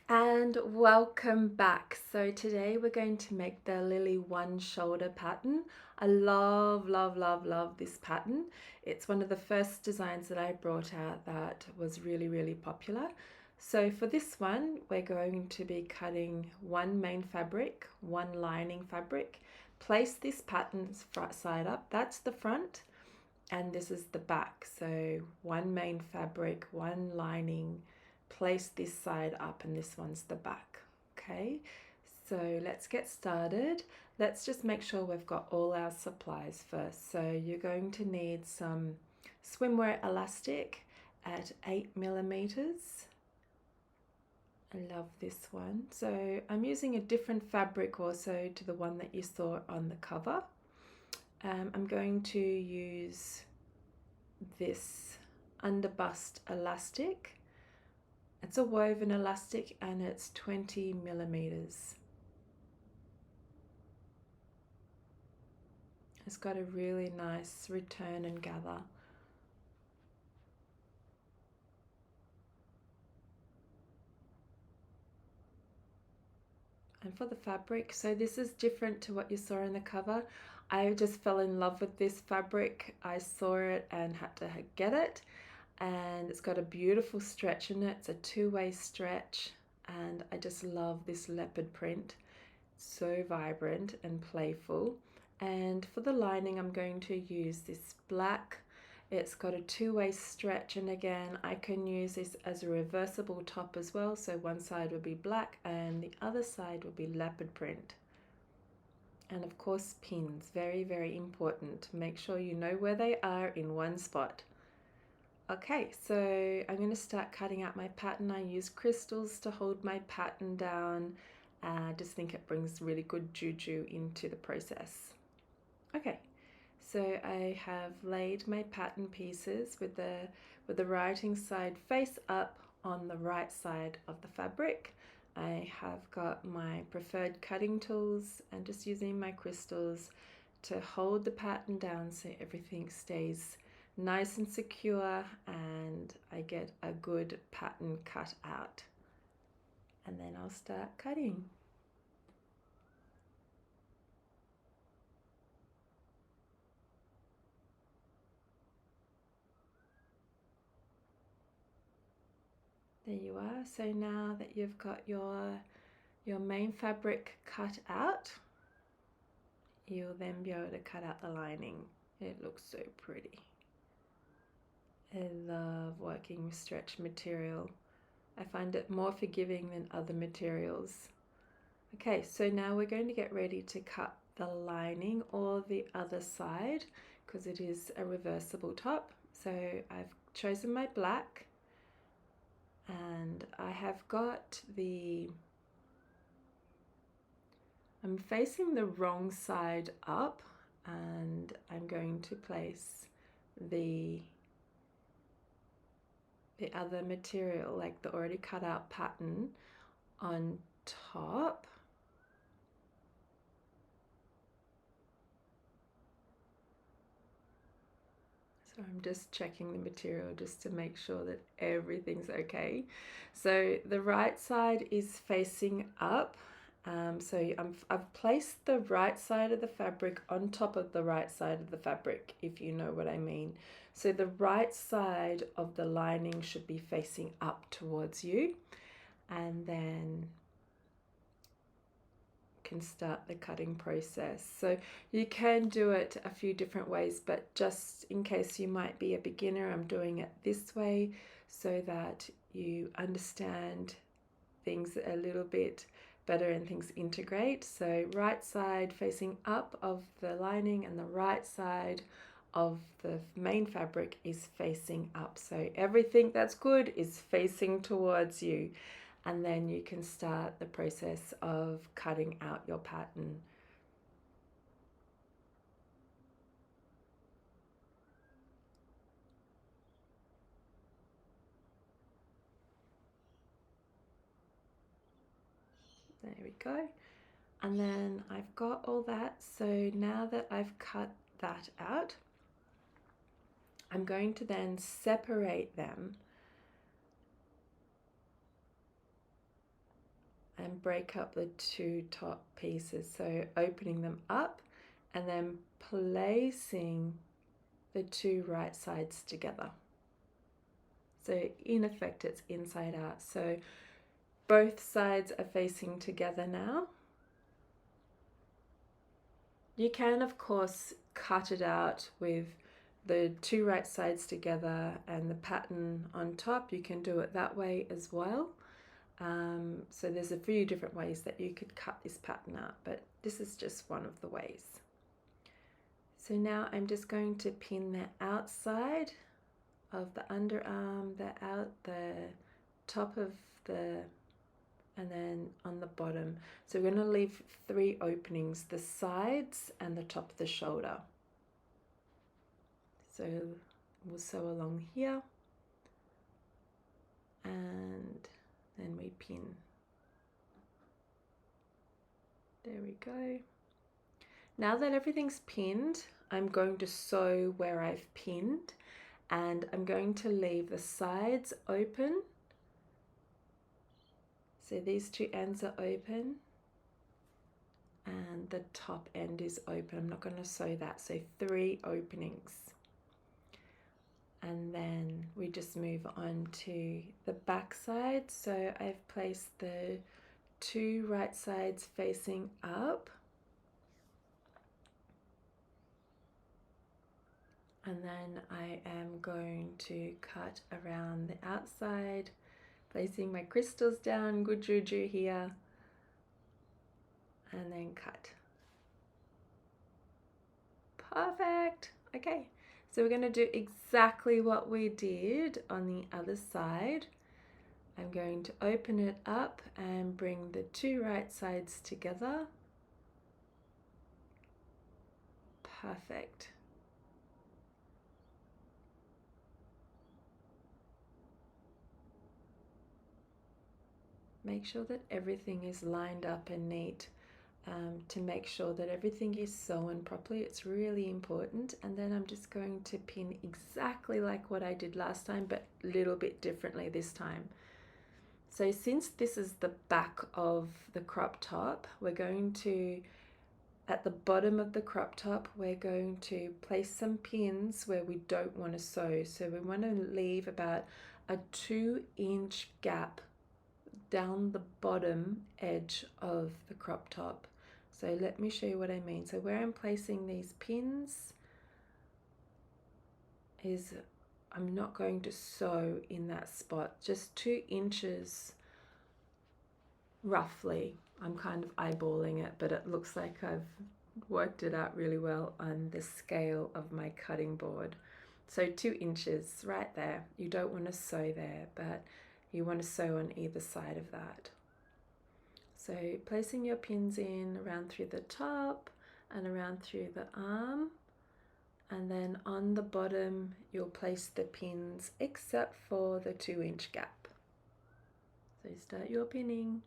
And welcome back. So today we're going to make the Lily one shoulder pattern. I love this pattern. It's one of the first designs that I brought out that was really popular. So for this one, we're going to be cutting one main fabric, one lining fabric. Place this pattern's front side up. That's the front and this is the back. So one main fabric, one lining, place this side up and this one's the back. Okay, so let's get started. Let's just make sure we've got all our supplies first. So you're going to need some swimwear elastic at 8mm. I love this one. So I'm using a different fabric also to the one that you saw on the cover. I'm going to use this underbust elastic. It's a woven elastic and it's 20mm. It's got a really nice return and gather. And for the fabric, so this is different to what you saw in the cover. I just fell in love with this fabric. I saw it and had to get it. And it's got a beautiful stretch in it. It's a two-way stretch. And I just love this leopard print. So vibrant and playful. And for the lining, I'm going to use this black. It's got a two-way stretch, and again I can use this as a reversible top as well, so one side will be black and the other side will be leopard print. And of course pins, very important. Make sure you know where they are in one spot. Okay, so I'm going to start cutting out my pattern. I use crystals to hold my pattern down. I just think it brings really good juju into the process. Okay, so I have laid my pattern pieces with the writing side face up on the right side of the fabric. I have got my preferred cutting tools and just using my crystals to hold the pattern down so everything stays nice and secure and I get a good pattern cut out. And then I'll start cutting. There you are. So now that you've got your main fabric cut out, you'll then be able to cut out the lining. It looks so pretty. I love working with stretch material. I find it more forgiving than other materials. Okay, so now we're going to get ready to cut the lining or the other side because it is a reversible top. So I've chosen my black and I have got I'm facing the wrong side up and I'm going to place the other material, like the already cut out pattern, on top. So I'm just checking the material just to make sure that everything's okay. So the right side is facing up. So I've placed the right side of the fabric on top of the right side of the fabric, if you know what I mean. So the right side of the lining should be facing up towards you, and then can start the cutting process. So you can do it a few different ways, but just in case you might be a beginner, I'm doing it this way so that you understand things a little bit better and things integrate. So right side facing up of the lining and the right side of the main fabric is facing up. So everything that's good is facing towards you. And then you can start the process of cutting out your pattern. There we go. And then I've got all that. So now that I've cut that out, I'm going to then separate them. and break up the two top pieces. So opening them up and then placing the two right sides together. So in effect, it's inside out. So both sides are facing together now. You can, of course, cut it out with the two right sides together and the pattern on top. You can do it that way as well. So there's a few different ways that you could cut this pattern out, but this is just one of the ways. So now I'm just going to pin the outside of the underarm, the top of the, and then on the bottom. So we're going to leave 3 openings, the sides and the top of the shoulder. So we'll sew along here and then we pin. There we go. Now that everything's pinned, I'm going to sew where I've pinned, and I'm going to leave the sides open. So these 2 ends are open and the top end is open. I'm not going to sew that, so 3 openings. And then we just move on to the back side. So I've placed the 2 right sides facing up. And then I am going to cut around the outside, placing my crystals down, good juju here, and then cut. Perfect. Okay, so we're going to do exactly what we did on the other side. I'm going to open it up and bring the 2 right sides together. Perfect. Make sure that everything is lined up and neat, to make sure that everything is sewn properly. It's really important. And then I'm just going to pin exactly like what I did last time, but a little bit differently this time. So since this is the back of the crop top, we're going to, at the bottom of the crop top, we're going to place some pins where we don't want to sew. So we want to leave about a 2-inch gap down the bottom edge of the crop top. So let me show you what I mean. So where I'm placing these pins is, I'm not going to sew in that spot, just 2 inches roughly. I'm kind of eyeballing it, but it looks like I've worked it out really well on the scale of my cutting board. So 2 inches right there. You don't want to sew there, but you want to sew on either side of that. So placing your pins in around through the top and around through the arm, and then on the bottom you'll place the pins except for the 2-inch gap. So start your pinning.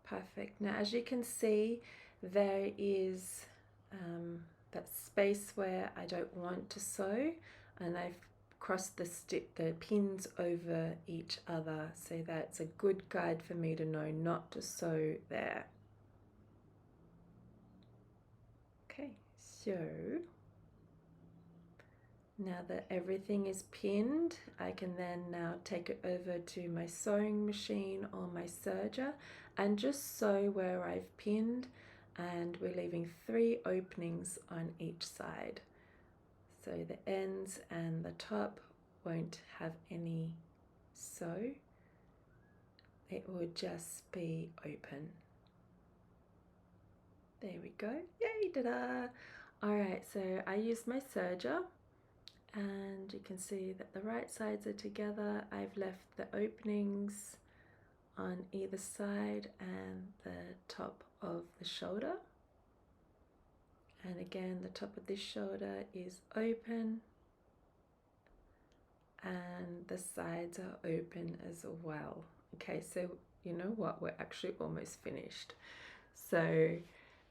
Perfect. Now as you can see, there is that space where I don't want to sew, and I've crossed the pins over each other, so that's a good guide for me to know not to sew there. Okay, so now that everything is pinned, I can then now take it over to my sewing machine or my serger and just sew where I've pinned, and we're leaving 3 openings on each side. So the ends and the top won't have any sew, it will just be open. There we go, yay, ta-da! Alright, so I used my serger, and you can see that the right sides are together. I've left the openings on either side and the top of the shoulder. And again, the top of this shoulder is open and the sides are open as well. Okay, so you know what? We're actually almost finished. So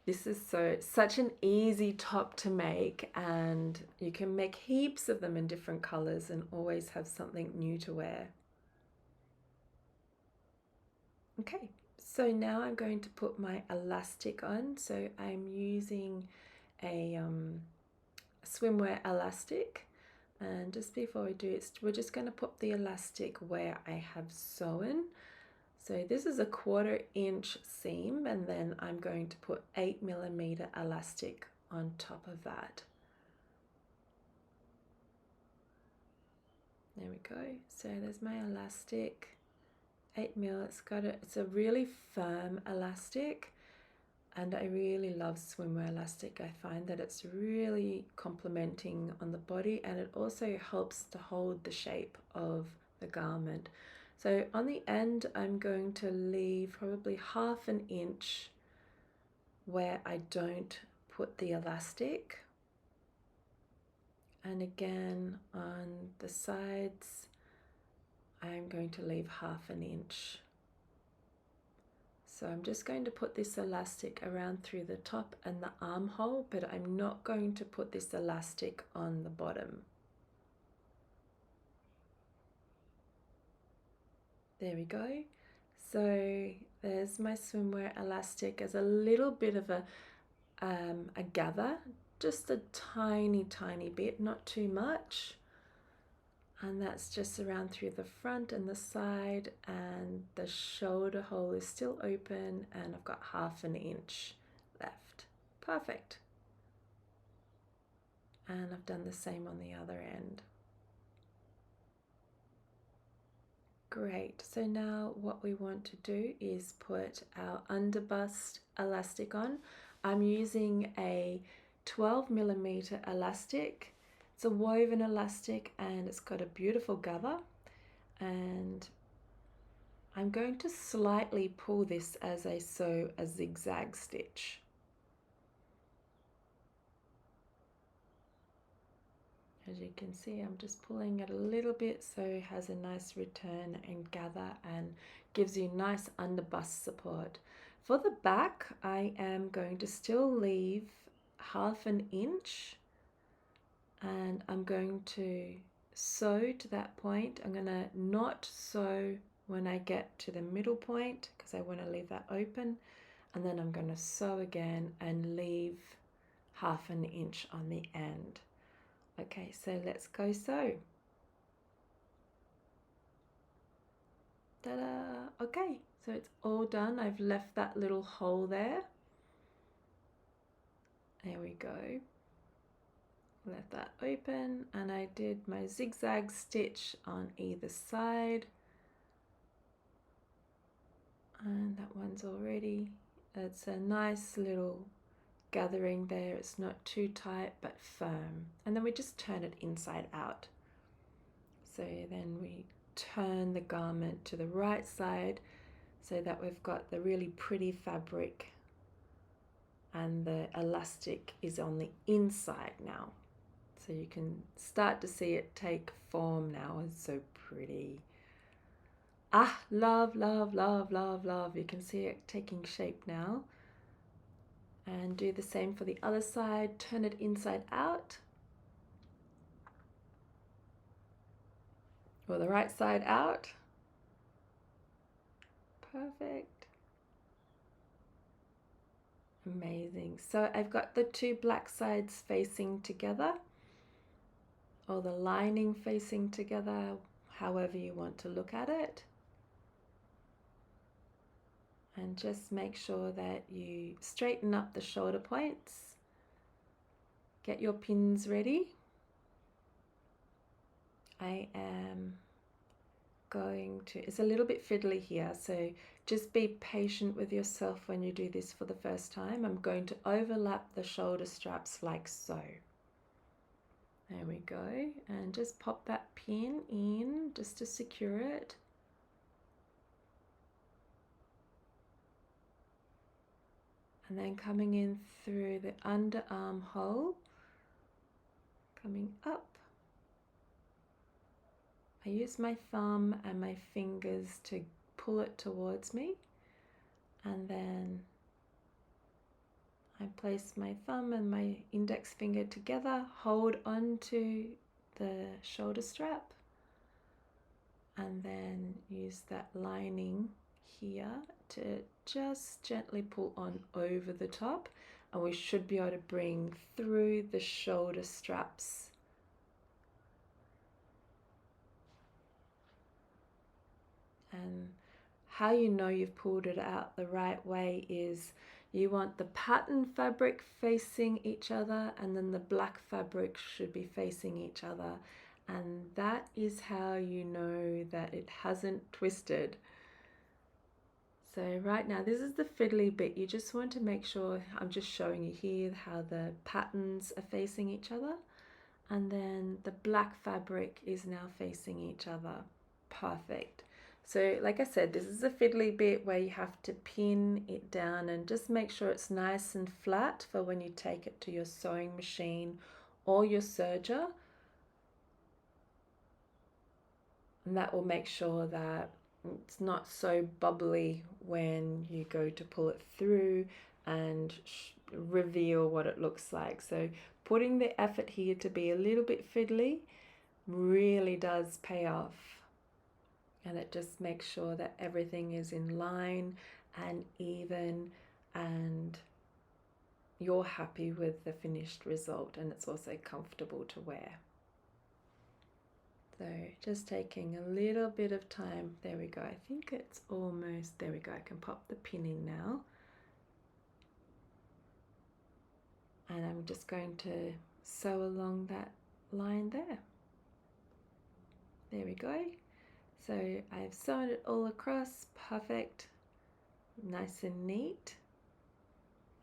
This is such an easy top to make, and you can make heaps of them in different colors and always have something new to wear. Okay, so now I'm going to put my elastic on. So I'm using a swimwear elastic, and just before we do it, we're just going to put the elastic where I have sewn. So this is a 1/4 inch seam, and then I'm going to put 8mm elastic on top of that. There we go. So there's my elastic, 8mm. It's a really firm elastic, and I really love swimwear elastic. I find that it's really complementing on the body, and it also helps to hold the shape of the garment. So on the end, I'm going to leave probably 1/2 inch where I don't put the elastic. And again, on the sides, I'm going to leave 1/2 inch. So I'm just going to put this elastic around through the top and the armhole, but I'm not going to put this elastic on the bottom. There we go. So there's my swimwear elastic as a little bit of a gather, just a tiny bit, not too much. And that's just around through the front and the side, and the shoulder hole is still open, and I've got 1/2 inch left. Perfect. And I've done the same on the other end. Great, so now what we want to do is put our underbust elastic on. I'm using a 12mm elastic. It's a woven elastic, and it's got a beautiful gather, and I'm going to slightly pull this as I sew a zigzag stitch. As you can see, I'm just pulling it a little bit so it has a nice return and gather and gives you nice underbust support. For the back, I am going to still leave 1/2 inch, and I'm going to sew to that point. I'm going to not sew when I get to the middle point because I want to leave that open, and then I'm going to sew again and leave 1/2 inch on the end. Okay, so let's go sew. Ta-da! Okay, so it's all done. I've left that little hole there. There we go. Let that open, and I did my zigzag stitch on either side. And that one's already, it's a nice little gathering there. It's not too tight but firm, and then we just turn it inside out. So then we turn the garment to the right side so that we've got the really pretty fabric, and the elastic is on the inside now, so you can start to see it take form now. It's so pretty. Ah, love, love, love, love, love. You can see it taking shape now. And do the same for the other side. Turn it inside out, or the right side out. Perfect. Amazing. So I've got the two black sides facing together, or the lining facing together, however you want to look at it. And just make sure that you straighten up the shoulder points. Get your pins ready. I am going to, it's a little bit fiddly here, so just be patient with yourself when you do this for the first time. I'm going to overlap the shoulder straps like so. There we go, and just pop that pin in just to secure it. And then coming in through the underarm hole, coming up. I use my thumb and my fingers to pull it towards me, and then I place my thumb and my index finger together, hold on to the shoulder strap, and then use that lining here to just gently pull on over the top, and we should be able to bring through the shoulder straps. And how you know you've pulled it out the right way is you want the pattern fabric facing each other, and then the black fabric should be facing each other. And that is how you know that it hasn't twisted. So right now, this is the fiddly bit. You just want to make sure, I'm just showing you here how the patterns are facing each other. And then the black fabric is now facing each other. Perfect. So like I said, this is a fiddly bit where you have to pin it down and just make sure it's nice and flat for when you take it to your sewing machine or your serger. And that will make sure that it's not so bubbly when you go to pull it through and reveal what it looks like. So putting the effort here to be a little bit fiddly really does pay off. And it just makes sure that everything is in line and even, and you're happy with the finished result, and it's also comfortable to wear. So just taking a little bit of time. There we go. I think it's almost, there we go. I can pop the pin in now. And I'm just going to sew along that line there. There we go. So I've sewn it all across, perfect, nice and neat.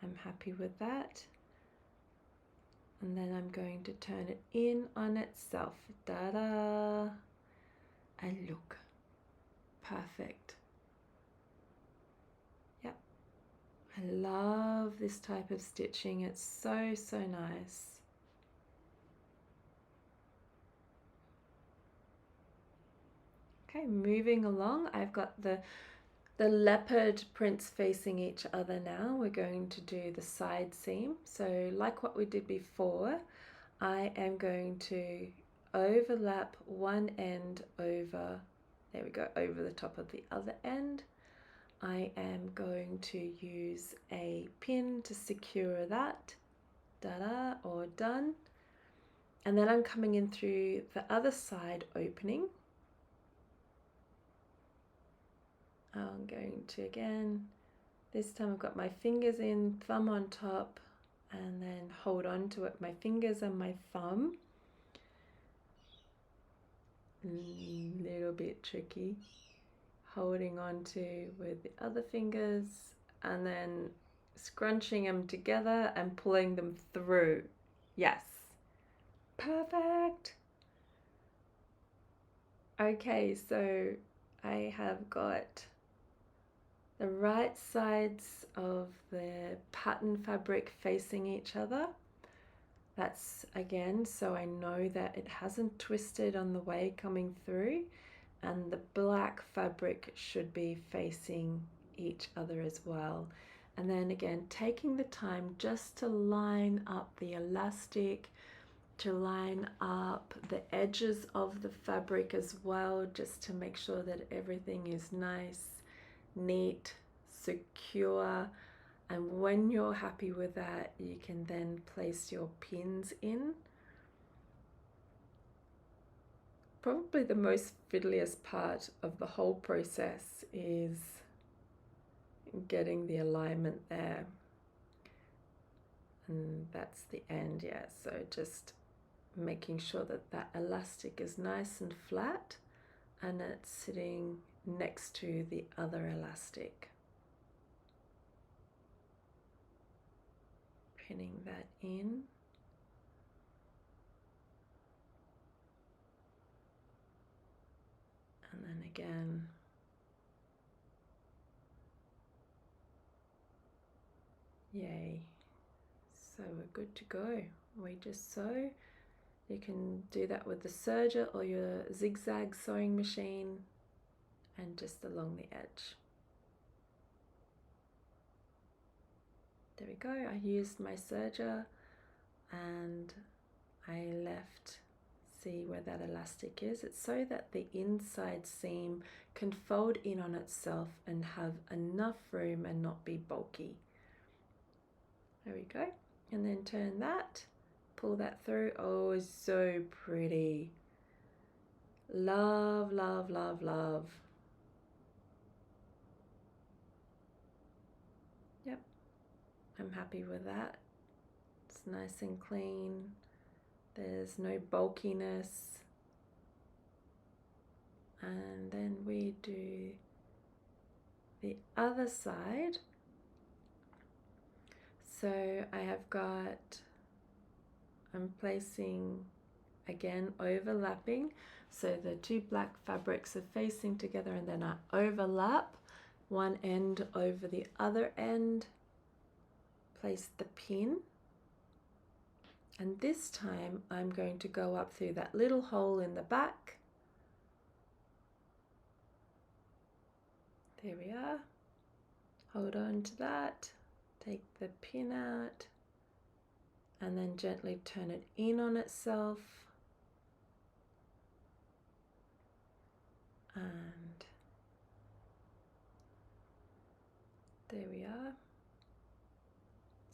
I'm happy with that. And then I'm going to turn it in on itself. Ta-da! And look, perfect. Yep, I love this type of stitching. It's so, so nice. Okay, moving along, I've got the leopard prints facing each other now. We're going to do the side seam. So like what we did before, I am going to overlap one end over, there we go, over the top of the other end. I am going to use a pin to secure that, da-da, or done. And then I'm coming in through the other side opening. I'm going to, again, this time I've got my fingers in, thumb on top, and then hold on to it, my fingers and my thumb. Little bit tricky. Holding on to with the other fingers, and then scrunching them together and pulling them through. Yes. Perfect. Okay, so I have got the right sides of the pattern fabric facing each other. That's again so I know that it hasn't twisted on the way coming through, and the black fabric should be facing each other as well. And then again, taking the time just to line up the elastic, to line up the edges of the fabric as well, just to make sure that everything is nice, neat, secure. And when you're happy with that, you can then place your pins in. Probably the most fiddliest part of the whole process is getting the alignment there. And that's the end, yeah. So just making sure that that elastic is nice and flat and it's sitting next to the other elastic. Pinning that in. And then again, yay. So we're good to go. We just sew. You can do that with the serger or your zigzag sewing machine, and just along the edge. There we go. I used my serger and I left, see where that elastic is. It's so that the inside seam can fold in on itself and have enough room and not be bulky. There we go. And then turn that, pull that through. Oh, so pretty. Love, love, love, love. Yep, I'm happy with that. It's nice and clean. There's no bulkiness. And then we do the other side. So I have got, I'm placing again overlapping, so the two black fabrics are facing together, and then I overlap one end over the other end, place the pin, and this time I'm going to go up through that little hole in the back. There we are. Hold on to that, take the pin out, and then gently turn it in on itself. And there we are.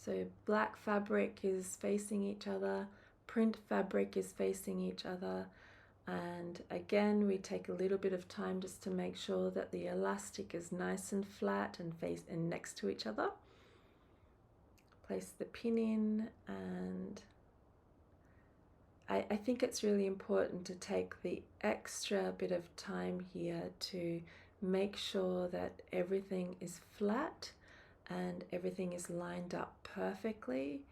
So black fabric is facing each other, print fabric is facing each other, and again we take a little bit of time just to make sure that the elastic is nice and flat and next to each other. Place the pin in, and I think it's really important to take the extra bit of time here to make sure that everything is flat and everything is lined up perfectly,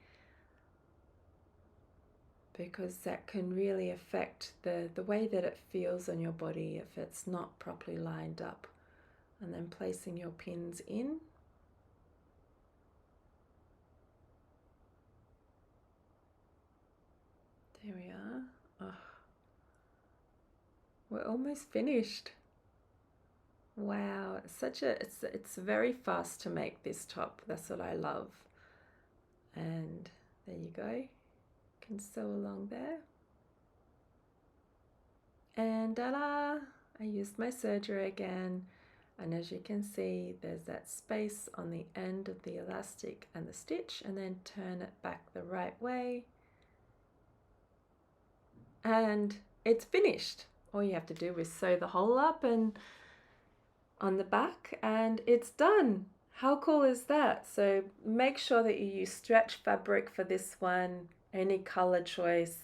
because that can really affect the way that it feels on your body if it's not properly lined up. And then placing your pins in. There we are. Oh, we're almost finished. Wow, it's very fast to make this top. That's what I love. And there you go. You can sew along there. And ta-da! I used my serger again. And as you can see, there's that space on the end of the elastic and the stitch, and then turn it back the right way. And it's finished. All you have to do is sew the hole up and on the back, and it's done. How cool is that? So make sure that you use stretch fabric for this one, any color choice,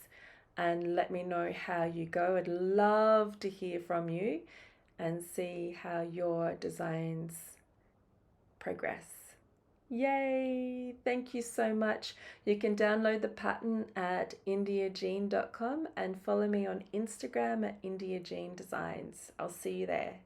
and let me know how you go. I'd love to hear from you and see how your designs progress. Yay! Thank you so much. You can download the pattern at indiajean.com and follow me on Instagram at indiajeandesigns. I'll see you there.